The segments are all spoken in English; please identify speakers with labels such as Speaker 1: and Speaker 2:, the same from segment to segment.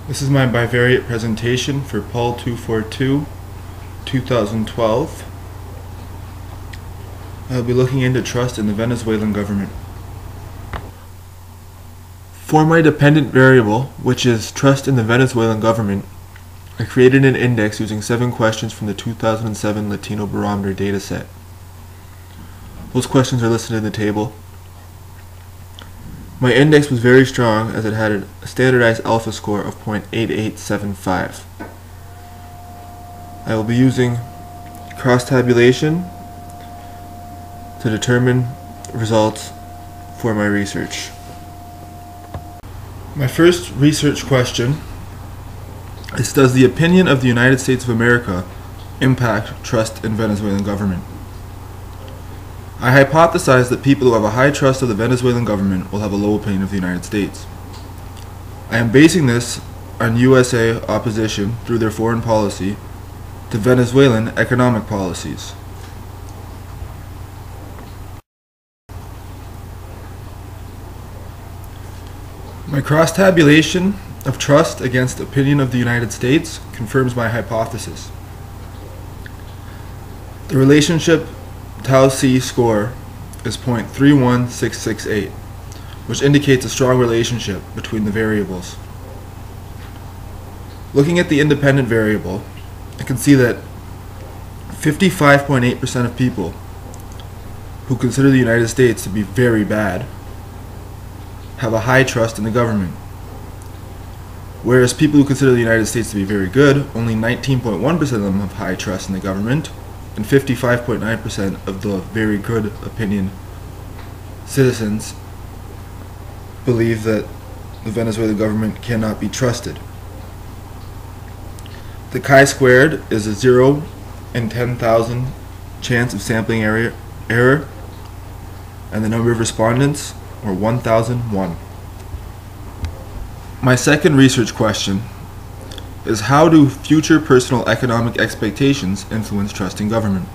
Speaker 1: This is my bivariate presentation for Paul 242, 2012. I'll be looking into trust in the Venezuelan government. For my dependent variable, which is trust in the Venezuelan government, I created an index using 7 questions from the 2007 Latino Barometer dataset. Those questions are listed in the table. My index was very strong as it had a standardized alpha score of 0.8875. I will be using cross-tabulation to determine results for my research. My first research question is, does the opinion of the United States of America impact trust in Venezuelan government? I hypothesize that people who have a high trust of the Venezuelan government will have a low opinion of the United States. I am basing this on USA opposition through their foreign policy to Venezuelan economic policies. My cross-tabulation of trust against opinion of the United States confirms my hypothesis. The relationship tau C score is 0.31668, which indicates a strong relationship between the variables. Looking at the independent variable, I can see that 55.8% of people who consider the United States to be very bad have a high trust in the government, whereas people who consider the United States to be very good, only 19.1% of them have high trust in the government, and 55.9% of the very good opinion citizens believe that the Venezuelan government cannot be trusted. The chi-squared is a 0 in 10,000 chance of sampling error, and the number of respondents were 1,001. My second research question is, how do future personal economic expectations influence trust in government?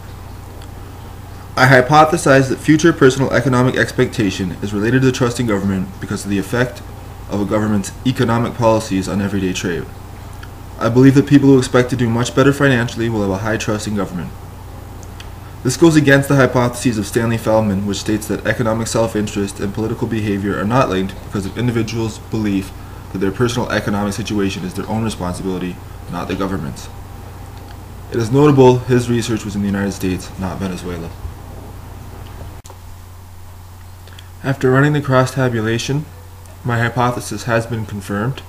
Speaker 1: I hypothesize that future personal economic expectation is related to trust in government because of the effect of a government's economic policies on everyday trade. I believe that people who expect to do much better financially will have a high trust in government. This goes against the hypotheses of Stanley Feldman, which states that economic self-interest and political behavior are not linked because of individuals' belief that their personal economic situation is their own responsibility, not the government's. It is notable his research was in the United States, not Venezuela. After running the cross-tabulation, my hypothesis has been confirmed.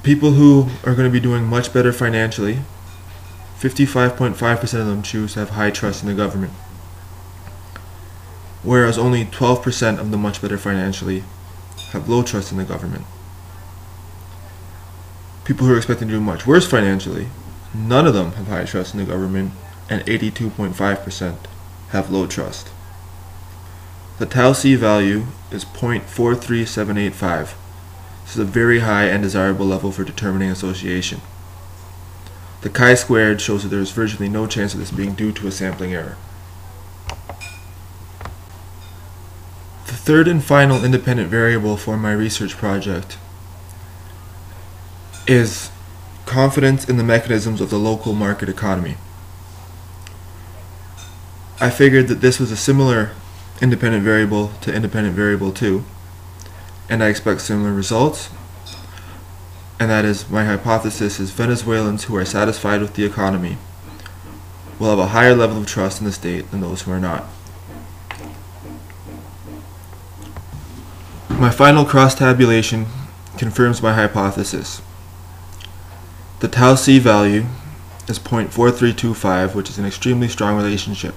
Speaker 1: People who are going to be doing much better financially, 55.5% of them choose to have high trust in the government, whereas only 12% of the much better financially have low trust in the government. People who are expecting to do much worse financially, none of them have high trust in the government, and 82.5% have low trust. The tau C value is 0.43785. This is a very high and desirable level for determining association. The chi-squared shows that there is virtually no chance of this being due to a sampling error. The third and final independent variable for my research project is confidence in the mechanisms of the local market economy. I figured that this was a similar independent variable to independent variable 2, and I expect similar results, and that is, my hypothesis is Venezuelans who are satisfied with the economy will have a higher level of trust in the state than those who are not. My final cross-tabulation confirms my hypothesis. The tau C value is 0.4325, which is an extremely strong relationship.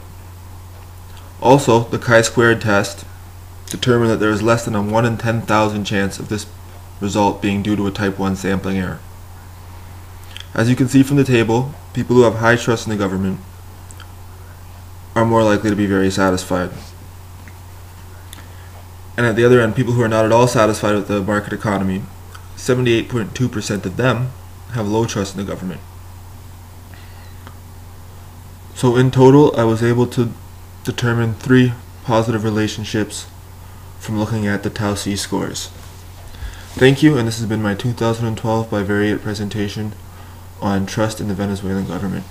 Speaker 1: Also, the chi-squared test determined that there is less than a 1 in 10,000 chance of this result being due to a type 1 sampling error. As you can see from the table, people who have high trust in the government are more likely to be very satisfied. And at the other end, people who are not at all satisfied with the market economy, 78.2% of them have low trust in the government. So in total, I was able to determine 3 positive relationships from looking at the tau C scores. Thank you, and this has been my 2012 bivariate presentation on trust in the Venezuelan government.